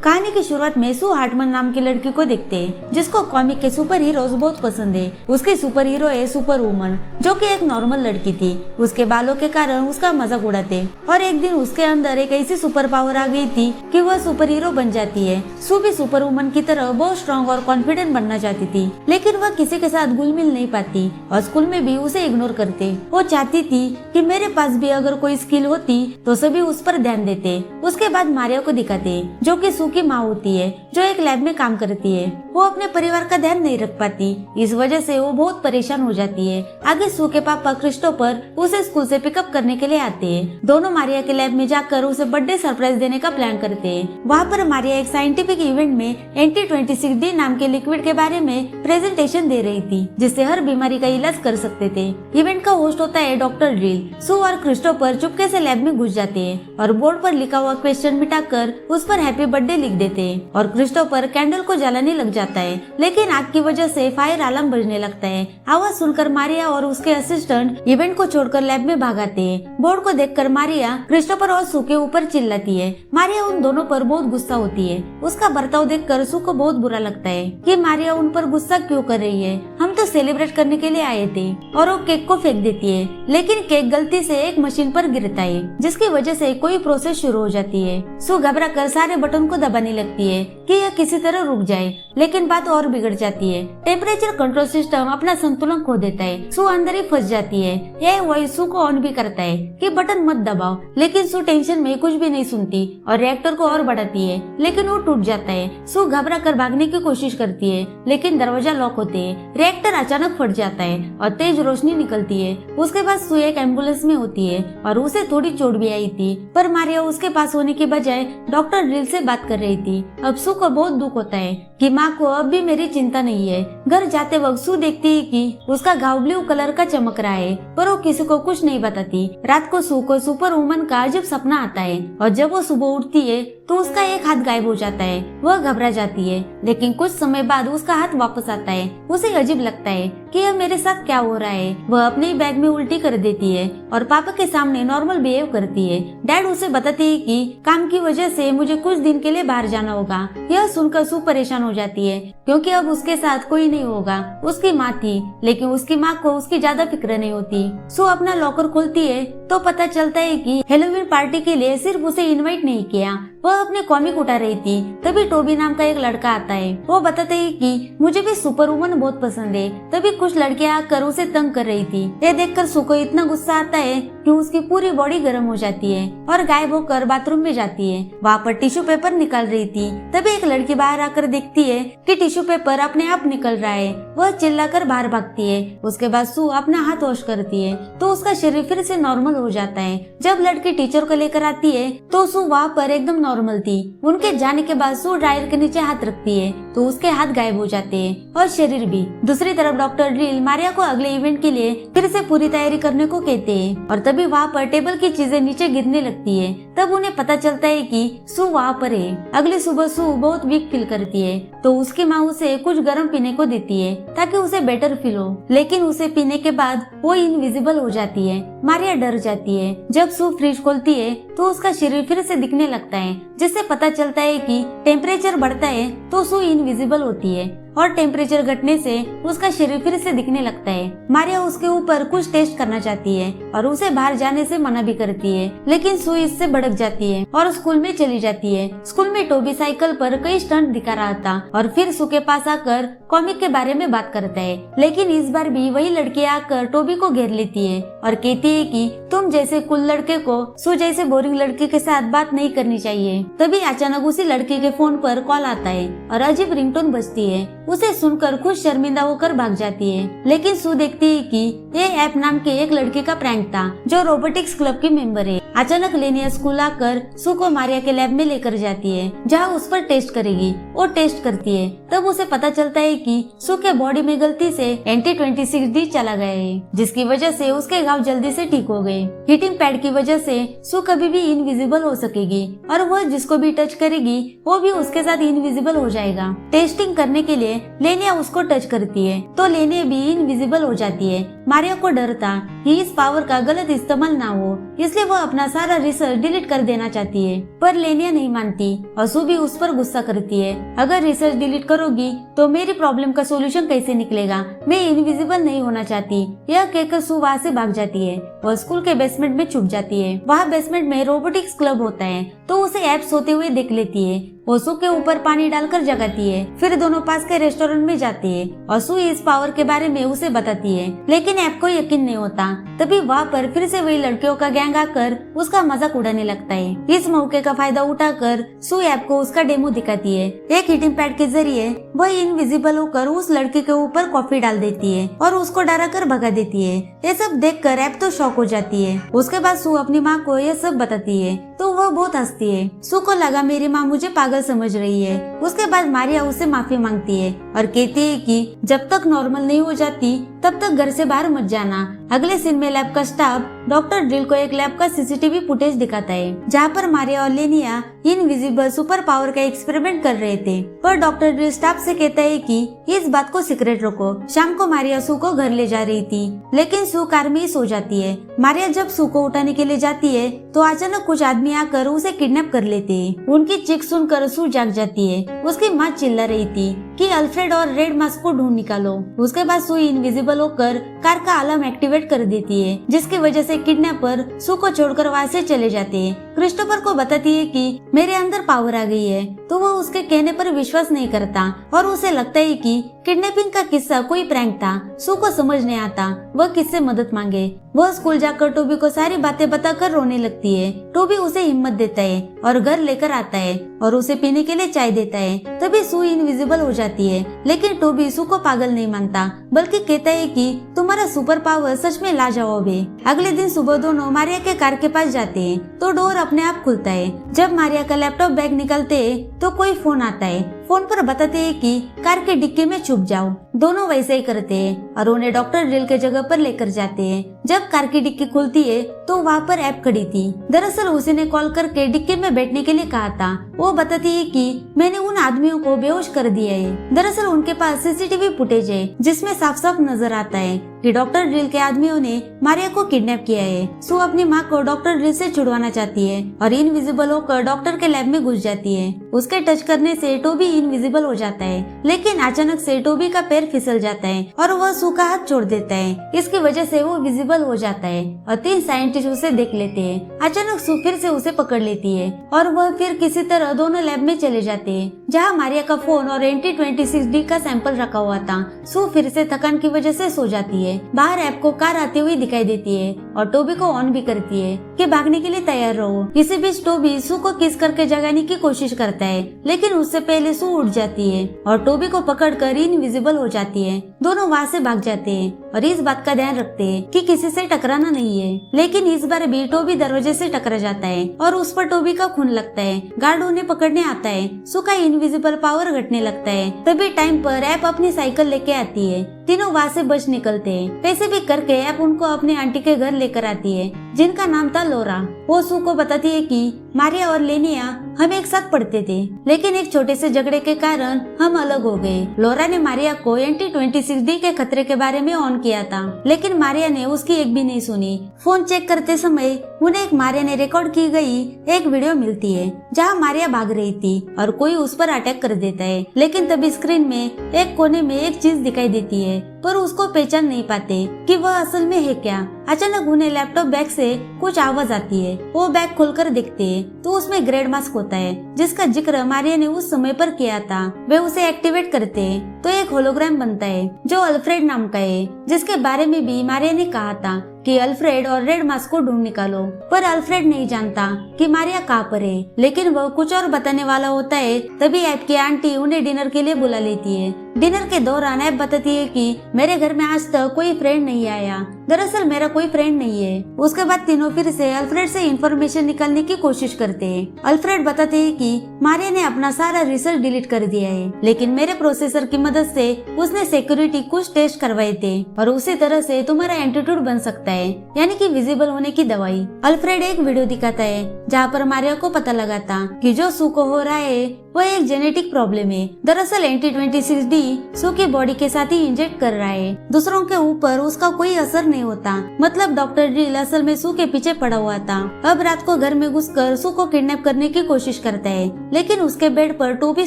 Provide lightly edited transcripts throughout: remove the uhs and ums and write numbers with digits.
कहानी की शुरुआत में सू हार्टमन नाम की लड़की को देखते हैं जिसको कॉमिक के सुपर हीरोज बहुत पसंद है। उसकी सुपर हीरो है सुपर वुमन, जो कि एक नॉर्मल लड़की थी। उसके बालों के कारण उसका मजाक उड़ाते और एक दिन उसके अंदर एक ऐसी सुपर पावर आ गई थी कि वह सुपर हीरो बन जाती है। सू भी सुपर वुमन की तरह बहुत स्ट्रॉन्ग और कॉन्फिडेंट बनना चाहती थी, लेकिन वह किसी के साथ घुल मिल नहीं पाती और स्कूल में भी उसे इग्नोर करते। वो चाहती थी कि मेरे पास भी अगर कोई स्किल होती तो सभी उस पर ध्यान देते। उसके बाद मारिया को दिखाते, जो कि सू की माँ होती है, जो एक लैब में काम करती है। वो अपने परिवार का ध्यान नहीं रख पाती, इस वजह से वो बहुत परेशान हो जाती है। आगे सू के पापा क्रिस्टोफर उसे स्कूल से पिकअप करने के लिए आते हैं। दोनों मारिया के लैब में जाकर उसे बर्थडे सरप्राइज देने का प्लान करते हैं। वहाँ पर मारिया एक साइंटिफिक इवेंट में Anti-26D नाम के लिक्विड के बारे में प्रेजेंटेशन दे रही थी, जिससे हर बीमारी का इलाज कर सकते थे। इवेंट का होस्ट होता है डॉक्टर ड्रिल। सू और क्रिस्टोफर चुपके से लैब में घुस जाते हैं और बोर्ड पर लिखा हुआ क्वेश्चन मिटाकर उस पर हैप्पी बर्थडे लिख देते हैं और क्रिस्टोफर कैंडल को जलाने लग जाता है, लेकिन आग की वजह से फायर अलार्म बजने लगता है। आवाज सुनकर मारिया और उसके असिस्टेंट इवेंट को छोड़कर लैब में भाग आते हैं। बोर्ड को देखकर मारिया क्रिस्टोफर और सू के ऊपर चिल्लाती है। मारिया उन दोनों पर बहुत गुस्सा होती है। उसका बर्ताव देखकर सू को बहुत बुरा लगता है कि मारिया उन पर गुस्सा क्यों कर रही है। हम तो सेलिब्रेट करने के लिए आए थे। और वो केक को फेंक देती है, लेकिन केक गलती से एक मशीन पर गिरता है, जिसकी वजह से कोई प्रोसेस शुरू हो जाती है। सू घबरा कर सारे बटन को दबाने लगती है कि यह किसी तरह रुक जाए, लेकिन बात और बिगड़ जाती है। टेम्परेचर कंट्रोल सिस्टम अपना संतुलन खो देता है। सू अंदर ही फंस जाती है। यह वॉइस सू को ऑन भी करता है कि बटन मत दबाओ, लेकिन सू टेंशन में कुछ भी नहीं सुनती और रिएक्टर को और बढ़ाती है, लेकिन वो टूट जाता है। सू घबरा कर भागने की कोशिश करती है, लेकिन दरवाजा लॉक होते है। रिएक्टर अचानक फट जाता है और तेज रोशनी निकलती है। उसके बाद सू एक एम्बुलेंस में होती है और उसे थोड़ी चोट भी आई थी, पर मारिया उसके पास होने की बजाय डॉक्टर ड्रिल से बात कर रही थी। अब सू को बहुत दुख होता है कि माँ को अब भी मेरी चिंता नहीं है। घर जाते वक्त सू देखती है कि उसका घाव ब्लू कलर का चमक रहा है, पर वो किसी को कुछ नहीं बताती। रात को सू को सुपर वुमन का अजीब सपना आता है और जब वो सुबह उठती है तो उसका एक हाथ गायब हो जाता है। वह घबरा जाती है, लेकिन कुछ समय बाद उसका हाथ वापस आता है। उसे अजीब लगता है कि अब मेरे साथ क्या हो रहा है। वह अपने ही बैग में उल्टी कर देती है और पापा के सामने नॉर्मल बिहेव करती है। डैड उसे बताते हैं कि काम की वजह से मुझे कुछ दिन के लिए बाहर जाना होगा। यह सुनकर सू परेशान हो जाती है, क्योंकि अब उसके साथ कोई नहीं होगा। उसकी माँ थी, लेकिन उसकी माँ को उसकी ज्यादा फिक्र नहीं होती। सू अपना लॉकर खोलती है तो पता चलता है कि हेलोवीन पार्टी के लिए सिर्फ उसे इनवाइट नहीं किया, वह अपने कॉमिक उठा रही थी। तभी टोबी नाम का एक लड़का आता है। वो बताते है कि मुझे भी सुपर वुमन बहुत पसंद है। तभी कुछ लड़कियां आकर उसे तंग कर रही थी। ये देखकर सू को इतना गुस्सा आता है कि उसकी पूरी बॉडी गर्म हो जाती है और गायब होकर बाथरूम में जाती है। वहाँ पर टिश्यू पेपर निकाल रही थी। तभी एक लड़की बाहर आकर देखती है कि टिश्यू पेपर अपने आप निकल रहा है। वह चिल्लाकर बाहर भागती है। उसके बाद सू अपना हाथ वॉश करती है तो उसका शरीर फिर से नॉर्मल हो जाता है। जब लड़की टीचर को लेकर आती है तो सू वहाँ पर एकदम नॉर्मल थी। उनके जाने के बाद सू ड्रायर के नीचे हाथ रखती है तो उसके हाथ गायब हो जाते हैं और शरीर भी। दूसरी तरफ डॉक्टर ड्रिल मारिया को अगले इवेंट के लिए फिर से पूरी तैयारी करने को कहते हैं और तभी वहाँ पर टेबल की चीजें नीचे गिरने लगती है। तब उन्हें पता चलता है कि सू वहाँ पर है। अगली सुबह सू बहुत वीक फील करती है तो उसकी माँ उसे कुछ गर्म पीने को देती है ताकि उसे बेटर फील हो, लेकिन उसे पीने के बाद वो इनविजिबल हो जाती है। मारिया डर जाती है। जब सू फ्रिज खोलती है तो उसका शरीर फिर से दिखने लगता है, जिससे पता चलता है कि टेम्परेचर बढ़ता है तो सू इनविजिबल होती है और टेम्परेचर घटने से उसका शरीर फिर से दिखने लगता है। मारिया उसके ऊपर कुछ टेस्ट करना चाहती है और उसे बाहर जाने से मना भी करती है, लेकिन सू इससे भड़क जाती है और स्कूल में चली जाती है। स्कूल में टोबी साइकिल पर कई स्टंट दिखा रहा था और फिर सू के पास आकर कॉमिक के बारे में बात करता है, लेकिन इस बार भी वही लड़की आकर टोबी को घेर लेती है और कहती है कि तुम जैसे कुल लड़के को सू जैसे बोरिंग लड़की के साथ बात नहीं करनी चाहिए। तभी अचानक उसी लड़की के फोन पर कॉल आता है और अजीब रिंगटोन बजती है। उसे सुनकर खुद शर्मिंदा होकर भाग जाती है, लेकिन सू देखती है कि ये ऐप नाम के एक लड़के का प्रैंक था जो रोबोटिक्स क्लब की मेंबर है। अचानक लेनिया स्कूल आकर सू को मारिया के लैब में लेकर जाती है, जहाँ उस पर टेस्ट करेगी। वो टेस्ट करती है तब उसे पता चलता है कि सू के बॉडी में गलती से anti-26D चला गया है, जिसकी वजह से उसके घाव जल्दी से ठीक हो गए। हीटिंग पैड की वजह से सू कभी भी इनविजिबल हो सकेगी और वह जिसको भी टच करेगी वो भी उसके साथ इनविजिबल हो जाएगा। टेस्टिंग करने के लिए लेनिया उसको टच करती है तो लेनिया भी इनविजिबल हो जाती है। मारिया को डर था कि इस पावर का गलत इस्तेमाल ना हो, इसलिए वह अपना सारा रिसर्च डिलीट कर देना चाहती है, पर लेनिया नहीं मानती और सू भी उस पर गुस्सा करती है। अगर रिसर्च डिलीट करोगी तो मेरी प्रॉब्लम का सोल्यूशन कैसे निकलेगा, मैं इनविजिबल नहीं होना चाहती। यह कहकर सू वहाँ से भाग जाती है और स्कूल के बेसमेंट में छुप जाती है। वहाँ बेसमेंट में रोबोटिक्स क्लब होता है तो उसे ऐप सोते हुए देख लेती है। वो सू के ऊपर पानी डालकर जगाती है, फिर दोनों पास के रेस्टोरेंट में जाती है और सू इस पावर के बारे में उसे बताती है, लेकिन ऐप को यकीन नहीं होता। तभी वहाँ पर फिर से वही लड़कियों का गैंग आकर उसका मजाक उड़ाने लगता है। इस मौके का फायदा उठाकर सू ऐप को उसका डेमो दिखाती है। एक हीटिंग पैड के जरिए वह इनविजिबल होकर उस लड़की के ऊपर कॉफी डाल देती है और उसको डरा कर भगा देती है। ये सब देखकर ऐप तो शॉक हो जाती है। उसके बाद सू अपनी माँ को यह सब बताती है तो वह बहुत हंसती है। सू को लगा मेरी माँ मुझे पागल समझ रही है। उसके बाद मारिया उससे माफी मांगती है और कहती है कि जब तक नॉर्मल नहीं हो जाती तब तक घर से बाहर मत जाना। अगले सीन में लैब का स्टाफ डॉक्टर ड्रिल को एक लैब का सीसीटीवी फुटेज दिखाता है जहाँ पर मारिया और लेनिया इनविजिबल सुपर पावर का एक्सपेरिमेंट कर रहे थे, पर डॉक्टर ड्रिल स्टाफ से कहता है कि इस बात को सीक्रेट रखो। शाम को मारिया सू को घर ले जा रही थी, लेकिन सू कार में ही सो जाती है। मारिया जब सू को उठाने के लिए जाती है तो अचानक कुछ आदमी आकर उसे किडनैप कर लेते हैं। उनकी चीख सुनकर सू जाग जाती है। उसकी माँ चिल्ला रही थी कि अल्फ्रेड और रेड मास्क को ढूंढ निकालो। उसके बाद सू इनविजिबल होकर कार का अलार्म एक्टिवेट कर देती है, जिसकी वजह से किडनैपर सू को छोड़कर वहाँ से चले जाते हैं। क्रिस्टोफर को बताती है कि मेरे अंदर पावर आ गई है, तो वह उसके कहने पर विश्वास नहीं करता और उसे लगता है कि किडनैपिंग का किस्सा कोई प्रैंक था। सू को समझ नहीं आता वह किससे मदद मांगे। वह स्कूल जाकर टोबी को सारी बातें बताकर रोने लगती है। टोबी उसे हिम्मत देता है और घर लेकर आता है और उसे पीने के लिए चाय देता है। तभी सू इनविजिबल हो जाती है, लेकिन टोबी सू को पागल नहीं मानता, बल्कि कहता है कि तुम्हारा सुपर पावर सच में लाजवाब है। अगले दिन सुबह दोनों मारिया के कार के पास जाते हैं तो डोर अपने आप खुलता है। जब मारिया का लैपटॉप बैग निकालते हैं तो कोई फोन आता है। फोन पर बताते हैं कि कार के डिक्की में छुप जाओ। दोनों वैसे ही करते हैं और उन्हें डॉक्टर ड्रिल के जगह पर लेकर जाते हैं। जब कार की डिक्की खुलती है तो वहाँ पर ऐप खड़ी थी। दरअसल उसी ने कॉल करके डिक्की में बैठने के लिए कहा था। वो बताती है कि मैंने उन आदमियों को बेहोश कर दिया है। दरअसल उनके पास सीसीटीवी फुटेज है जिसमें साफ साफ नजर आता है कि डॉक्टर ड्रिल के आदमियों ने मारिया को किडनैप किया है। सू अपनी माँ को डॉक्टर ड्रिल से छुड़वाना चाहती है और इनविजिबल होकर डॉक्टर के लैब में घुस जाती है। उसके टच करने से टोबी इनविजिबल हो जाता है, लेकिन अचानक से टोबी का पैर फिसल जाता है और वह सू का हाथ छोड़ देता है। इसकी वजह से वो विजिबल हो जाता है और 3 साइंटिस्ट उसे देख लेते हैं। अचानक सू फिर से उसे पकड़ लेती है और वह फिर किसी तरह दोनों लैब में चले जाते हैं जहाँ मारिया का फोन और anti-26D का सैंपल रखा हुआ था। सू फिर से थकान की वजह से सो जाती है। बाहर ऐप को कार आती हुई दिखाई देती है और टोबी को ऑन भी करती है कि भागने के लिए तैयार रहो। इसी बीच टोबी सू को किस करके जगाने की कोशिश करता है, लेकिन उससे पहले सू उठ जाती है और टोबी को पकड़कर इनविजिबल हो जाती है। दोनों वहाँ से भाग जाते हैं और इस बात का ध्यान रखते हैं कि किसी से टकराना नहीं है, लेकिन इस बार भी टोबी दरवाजे से टकरा जाता है और उस पर टोबी का खून लगता है। गार्ड उन्हें पकड़ने आता है। सू का इनविजिबल पावर घटने लगता है। तभी टाइम पर ऐप अपनी साइकिल लेके आती है। तीनों वहाँ से बच निकलते हैं। कैसे भी करके ऐप उनको अपने आंटी के घर लेकर आती है जिनका नाम था लोरा। वो सू को बताती है कि मारिया और लेनिया हम एक साथ पढ़ते थे, लेकिन एक छोटे से झगड़े के कारण हम अलग हो गए। लोरा ने मारिया को anti-26D के खतरे के बारे में ऑन किया था, लेकिन मारिया ने उसकी एक भी नहीं सुनी। फोन चेक करते समय उन्हें एक मारिया ने रिकॉर्ड की गई एक वीडियो मिलती है जहाँ मारिया भाग रही थी और कोई उस पर अटैक कर देता है, लेकिन तभी स्क्रीन में एक कोने में एक चीज दिखाई देती है, पर उसको पहचान नहीं पाते कि वह असल में है क्या। अचानक उन्हें लैपटॉप बैग से कुछ आवाज आती है। वो बैग खोलकर देखते हैं तो उसमें ग्रेड मास्क होता है जिसका जिक्र मारिया ने उस समय पर किया था। वे उसे एक्टिवेट करते हैं तो एक होलोग्राम बनता है जो अल्फ्रेड नाम का है, जिसके बारे में भी मारिया ने कहा था कि अल्फ्रेड और रेड मास्क को ढूंढ निकालो। पर अल्फ्रेड नहीं जानता कि मारिया कहाँ पर है, लेकिन वह कुछ और बताने वाला होता है। तभी ऐप की आंटी उन्हें डिनर के लिए बुला लेती है। डिनर के दौरान ऐप बताती है कि मेरे घर में आज तक कोई फ्रेंड नहीं आया, दरअसल मेरा कोई फ्रेंड नहीं है। उसके बाद तीनों फिर से अल्फ्रेड से इंफॉर्मेशन निकालने की कोशिश करते हैं। अल्फ्रेड बताते हैं कि मारिया ने अपना सारा रिसर्च डिलीट कर दिया है, लेकिन मेरे प्रोसेसर की मदद से उसने सिक्योरिटी कुछ टेस्ट करवाए थे और उसी तरह से तुम्हारा एंटीट्यूड बन सकता है, यानी कि विजिबल होने की दवाई। अल्फ्रेड एक वीडियो दिखाता है जहाँ पर मारिया को पता लगा था कि जो सू को हो रहा है वह एक जेनेटिक प्रॉब्लम है। दरअसल एंटी-26D सू की बॉडी के साथ ही इंजेक्ट कर रहा है, दूसरों के ऊपर उसका कोई असर नहीं होता। मतलब डॉक्टर ड्रिल असल में सू के पीछे पड़ा हुआ था। अब रात को घर में घुसकर सू को किडनैप करने की कोशिश करता है, लेकिन उसके बेड पर टोबी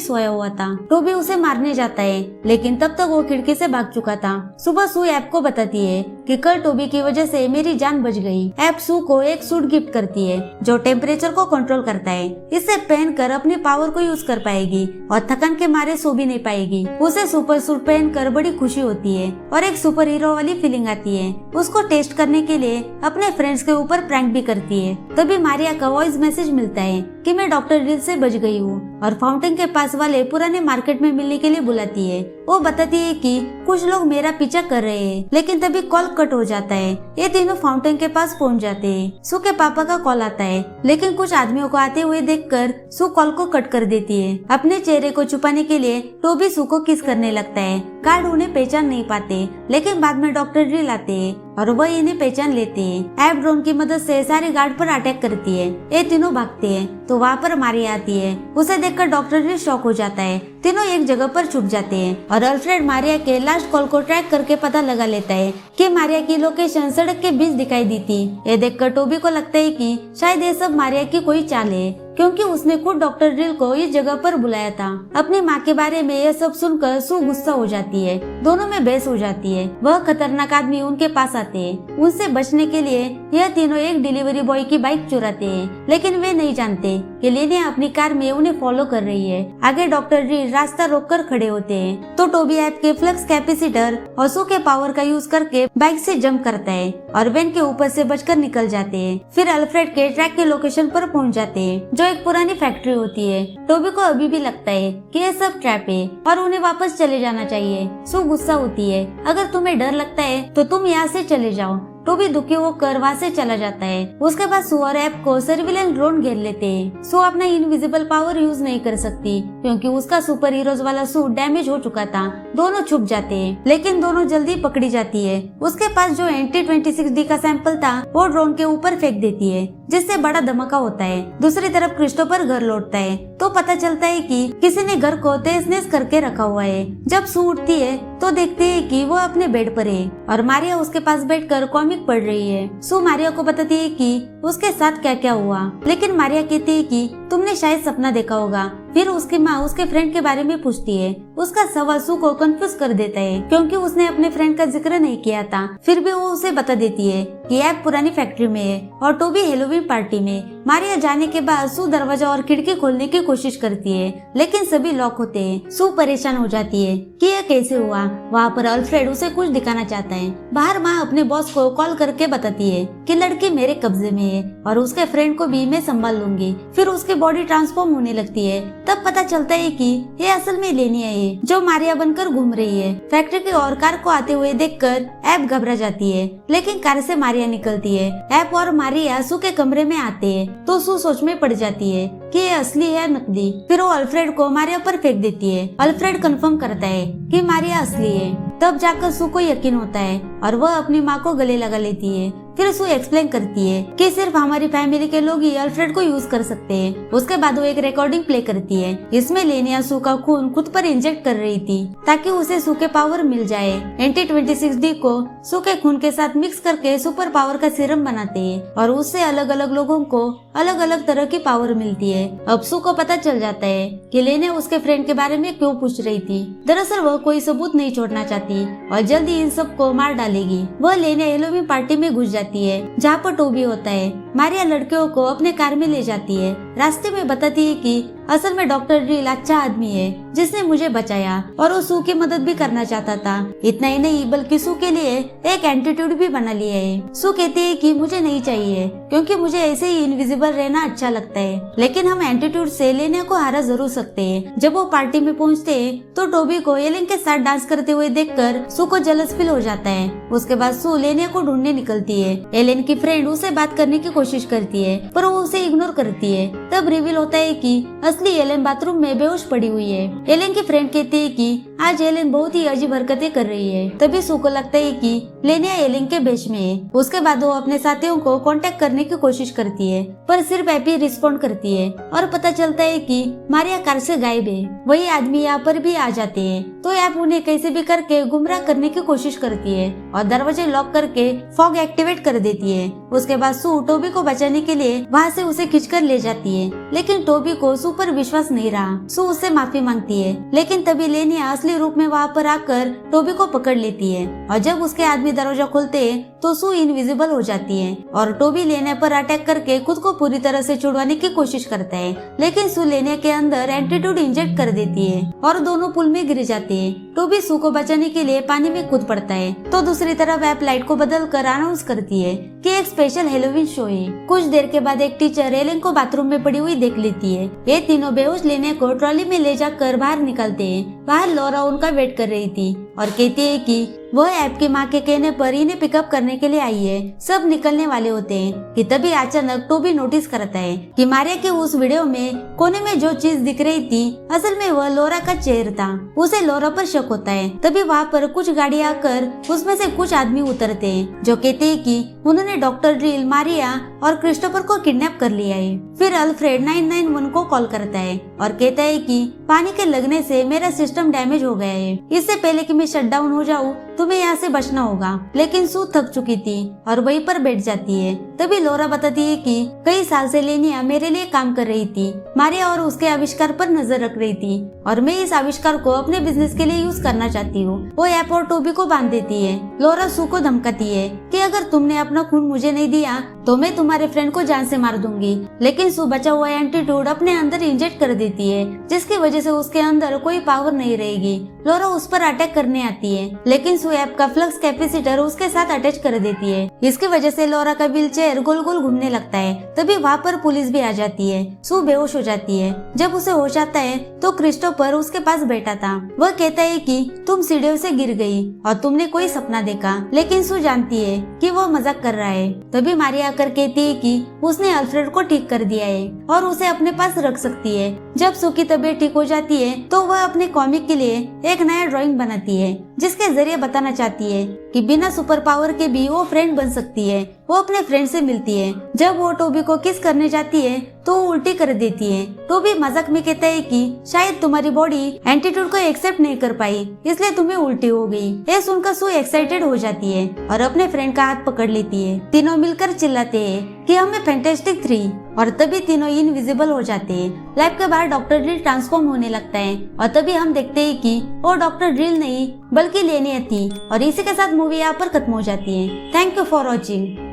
सोया हुआ था। टोबी उसे मारने जाता है, लेकिन तब तक वो खिड़की से भाग चुका था। सुबह सू ऐप को बताती है कि कल टोबी की वजह से मेरी जान बच गई। ऐप सू को एक सूट गिफ्ट करती है जो टेम्परेचर को कंट्रोल करता है। इसे पहनकर अपने पावर को यूज कर पाएगी और थकान के मारे सो भी नहीं पाएगी। उसे सुपर सूट पहनकर बड़ी खुशी होती है और एक सुपर हीरो वाली फीलिंग आती है। उसको टेस्ट करने के लिए अपने फ्रेंड्स के ऊपर प्रैंक भी करती है। तभी मारिया का वॉइस मैसेज मिलता है कि मैं डॉक्टर ड्रिल से बच गई हूँ और फाउंटेन के पास वाले पुराने मार्केट में मिलने के लिए बुलाती है। वो बताती है कि कुछ लोग मेरा पीछा कर रहे हैं, लेकिन तभी कॉल कट हो जाता है। ये तीनों फाउंटेन के पास पहुंच जाते हैं। सू के पापा का कॉल आता है, लेकिन कुछ आदमियों को आते हुए देखकर सू कॉल को कट कर देती है। अपने चेहरे को छुपाने के लिए टोबी सू को किस करने लगता है। गार्ड उन्हें पहचान नहीं पाते, लेकिन बाद में डॉक्टर ड्रिल आते हैं और वह इन्हें पहचान लेते हैं। ऐप ड्रोन की मदद से सारे गार्ड पर अटैक करती है। ये तीनों भागते हैं तो वहाँ पर मारिया आती है। उसे देखकर डॉक्टर ड्रिल शॉक हो जाता है। तीनों एक जगह पर छुप जाते हैं और अल्फ्रेड मारिया के लास्ट कॉल को ट्रैक करके पता लगा लेता है कि मारिया की लोकेशन सड़क के बीच दिखाई दी थी। ये देखकर टोबी को लगता है कि शायद ये सब मारिया की कोई चाल है, क्योंकि उसने खुद डॉक्टर ड्रिल को इस जगह पर बुलाया था। अपनी माँ के बारे में यह सब सुनकर सू गुस्सा हो जाती है। दोनों में बहस हो जाती है। वह खतरनाक आदमी उनके पास आते हैं। उनसे बचने के लिए यह तीनों एक डिलीवरी बॉय की बाइक चुराते हैं, लेकिन वे नहीं जानते कि लेनिया अपनी कार में उन्हें फॉलो कर रही है। आगे डॉक्टर ड्रिल रास्ता रोककर खड़े होते हैं तो टोबी ऐप के फ्लक्स कैपेसिटर और सू के पावर का यूज करके बाइक से जंप करता है और वैन के ऊपर से बचकर निकल जाते हैं। फिर अल्फ्रेड के ट्रैक के लोकेशन पर पहुंच जाते हैं, जो एक पुरानी फैक्ट्री होती है। टोबी को अभी भी लगता है कि ये सब ट्रैप है और उन्हें वापस चले जाना चाहिए। सू गुस्सा होती है, अगर तुम्हें डर लगता है तो तुम यहाँ से चले जाओ। टोबी दुखी होकर वहाँ से चला जाता है। उसके बाद सू और ऐप को सर्विलेंस ड्रोन घेर लेते हैं। सू अपना इनविजिबल पावर यूज नहीं कर सकती क्योंकि उसका सुपर हीरोज वाला सूट डैमेज हो चुका था। दोनों छुप जाते हैं, लेकिन दोनों जल्दी पकड़ी जाती है। उसके पास जो एंटी-26D का सैंपल था वो ड्रोन के ऊपर फेंक देती है, जिससे बड़ा धमाका होता है। दूसरी तरफ क्रिस्टोफर घर लौटता है तो पता चलता है कि किसी ने घर को तहस-नहस करके रखा हुआ है। जब सू उठती है तो देखते है कि वो अपने बेड पर है और मारिया उसके पास बैठकर कॉमिक पढ़ रही है। सू मारिया को बताती है कि उसके साथ क्या क्या हुआ, लेकिन मारिया कहती है कि तुमने शायद सपना देखा होगा। फिर उसकी माँ उसके फ्रेंड के बारे में पूछती है। उसका सवाल सू को कंफ्यूज कर देता है क्योंकि उसने अपने फ्रेंड का जिक्र नहीं किया था। फिर भी वो उसे बता देती है कि ऐप पुरानी फैक्ट्री में है और टोबी हेलोवीन पार्टी में। मारिया जाने के बाद सू दरवाजा और खिड़की खोलने की कोशिश करती है, लेकिन सभी लॉक होते हैं। सू परेशान हो जाती है कि यह कैसे हुआ। वहाँ पर अल्फ्रेड उसे कुछ दिखाना चाहता है। बाहर माँ अपने बॉस को कॉल करके बताती है कि लड़की मेरे कब्जे में है और उसके फ्रेंड को भी मैं संभाल लूंगी। फिर उसकी बॉडी ट्रांसफॉर्म होने लगती है। तब पता चलता है कि ये असल में लेनिया है जो मारिया बनकर घूम रही है। फैक्ट्री की और कार को आते हुए देखकर ऐप घबरा जाती है, लेकिन कार से मारिया निकलती है। ऐप और मारिया सू के कमरे में आते हैं तो सू सोच में पड़ जाती है कि ये असली है नकली। फिर वो अल्फ्रेड को मारिया पर फेंक देती है। अल्फ्रेड कंफर्म करता है कि मारिया असली है। तब जाकर सू को यकीन होता है और वह अपनी माँ को गले लगा लेती है। फिर सू एक्सप्लेन करती है कि सिर्फ हमारी फैमिली के लोग ही अल्फ्रेड को यूज कर सकते हैं। उसके बाद वो एक रिकॉर्डिंग प्ले करती है। इसमें लेनिया सू का खून खुद पर इंजेक्ट कर रही थी ताकि उसे सू के पावर मिल जाए। एंटी-26D को सू के खून के साथ मिक्स करके सुपर पावर का सीरम बनाते हैं और उससे अलग अलग लोगों को अलग अलग तरह की पावर मिलती है। अब सू को पता चल जाता है कि लेनिया उसके फ्रेंड के बारे में क्यों पूछ रही थी। दरअसल वह कोई सबूत नहीं छोड़ना चाहती और जल्दी इन सब को मार डालेगी। वह लेनिया हेलोवीन पार्टी में घुस जाती है जहाँ पर टोबी होता है। मारिया लड़कियों को अपने कार में ले जाती है। रास्ते में बताती है कि असल में डॉक्टर ड्रिल अच्छा आदमी है जिसने मुझे बचाया और वो सू की मदद भी करना चाहता था। इतना ही नहीं बल्कि सू के लिए एक एंटीट्यूड भी बना लिया है। सू कहती है कि मुझे नहीं चाहिए क्योंकि मुझे ऐसे ही इनविजिबल रहना अच्छा लगता है, लेकिन हम एंटीट्यूड से लेने को हारा जरूर सकते हैं। जब वो पार्टी में पहुंचते हैं तो टोबी को एलेन के साथ डांस करते हुए देखकर सू को जलस फील हो जाता है। उसके बाद सू लेनिया को ढूंढने निकलती है। एलेन की फ्रेंड उसे बात करने की कोशिश करती है पर वो उसे इग्नोर करती है। तब रिवील होता है कि असली एलेन बाथरूम में बेहोश पड़ी हुई है। एलेन की फ्रेंड कहती है कि आज एलेन बहुत ही अजीब हरकतें कर रही है। तभी सू को लगता है कि लेनिया एलेन के भेष में है। उसके बाद वो अपने साथियों को कांटेक्ट करने की कोशिश करती है पर सिर्फ एपी रिस्पॉन्ड करती है और पता चलता है कि मारिया कार से गायब है। वही आदमी यहाँ पर भी आ जाते हैं तो ऐप उन्हें कैसे भी करके गुमराह करने की कोशिश करती है और दरवाजे लॉक करके फॉग एक्टिवेट कर देती है। उसके बाद सू टोबी को बचाने के लिए वहाँ से उसे खींचकर ले जाती है, लेकिन टोबी को सू पर विश्वास नहीं रहा। सू उससे माफी मांगती है, लेकिन तभी लेनिया असली रूप में वहाँ पर आकर टोबी को पकड़ लेती है और जब उसके आदमी दरवाजा खोलते हैं तो सू इनविजिबल हो जाती है और टोबी लेनिया पर अटैक करके खुद को पूरी तरह से छुड़वाने की कोशिश करता है, लेकिन सू लेनिया के अंदर एंटीट्यूड इंजेक्ट कर देती है और दोनों पुल में गिर जाते हैं। टोबी सू को बचाने के लिए पानी में कूद पड़ता है तो दूसरी तरफ ऐप लाइट को बदल कर अनाउंस करती है कि एक स्पेशल हेलोवीन शो है। कुछ देर के बाद एक टीचर एलेन को बाथरूम में पड़ी हुई देख लेती है। ये तीनों बेहोश लेने को ट्रॉली में ले जाकर बाहर निकालते हैं। बाहर लॉरा उनका वेट कर रही थी और कहती है कि वह ऐप की माँ के कहने पर इन्हें पिकअप करने के लिए आई है। सब निकलने वाले होते हैं कि तभी अचानक टोबी नोटिस करता है कि मारिया के उस वीडियो में कोने में जो चीज दिख रही थी असल में वह लॉरा का चेहरा था। उसे लॉरा पर शक होता है। तभी वहाँ पर कुछ गाड़ी आकर उसमें से कुछ आदमी उतरते हैं जो कहते हैं कि उन्होंने डॉक्टर ड्रिल, मारिया और क्रिस्टोफर को किडनैप कर लिया है। फिर अल्फ्रेड 991 को कॉल करता है और कहता है कि पानी के लगने से मेरा सिस्टम डैमेज हो गया है। इससे पहले कि मैं शट डाउन हो जाऊं तुम्हें यहाँ से बचना होगा। लेकिन सू थक चुकी थी और वहीं पर बैठ जाती है। तभी लॉरा बताती है कि कई साल से लेनिया मेरे लिए काम कर रही थी, मारिया और उसके आविष्कार पर नजर रख रही थी और मैं इस आविष्कार को अपने बिजनेस के लिए यूज करना चाहती हूँ। वो ऐप और टोबी को बांध देती है। लॉरा सू को धमकाती है कि अगर तुमने अपना खून मुझे नहीं दिया तो मैं तुम्हारे फ्रेंड को जान से मार दूंगी। लेकिन सू बचा हुआ एंटीट्यूड अपने अंदर इंजेक्ट कर देती है जिसकी वजह से उसके अंदर कोई पावर नहीं रहेगी। लॉरा उस पर अटैक करने आती है, लेकिन सू ऐप का फ्लक्स कैपेसिटर उसके साथ अटैच कर देती है। इसकी वजह से लॉरा का व्हील चेयर गोल गोल घूमने लगता है। तभी वहाँ पर पुलिस भी आ जाती है। सू बेहोश हो जाती है। जब उसे होश आता है तो क्रिस्टोफर उसके पास बैठा था। वह कहता है कि तुम सीढ़ियों से गिर गई और तुमने कोई सपना देखा, लेकिन सू जानती है कि वो मजाक कर रहा है। तभी मारिया आकर कहती है कि उसने अल्फ्रेड को ठीक कर दिया है और उसे अपने पास रख सकती है। जब सू की तबीयत ठीक हो जाती है तो वह अपने कॉमिक के लिए एक नया ड्राइंग बनाती है जिसके जरिए बताना चाहती है कि बिना सुपर पावर के भी वो फ्रेंड बन सकती है। वो अपने फ्रेंड से मिलती है। जब वो टोबी को किस करने जाती है तो वो उल्टी कर देती है। टोबी मजाक में कहता है कि शायद तुम्हारी बॉडी एंटीट्यूड को एक्सेप्ट नहीं कर पाई इसलिए तुम्हें उल्टी हो गई। ये सुनकर सू एक्साइटेड हो जाती है और अपने फ्रेंड का हाथ पकड़ लेती है। तीनों मिलकर चिल्लाते हैं कि हमें फैंटास्टिक 3 और तभी तीनों इनविजिबल हो जाते हैं। लैब के बाहर डॉक्टर ड्रिल ट्रांसफॉर्म होने लगता है और तभी हम देखते हैं कि वो डॉक्टर ड्रिल नहीं बल्कि लेनिया थी। और इसी के साथ मूवी यहाँ पर खत्म हो जाती है। Thank you for watching.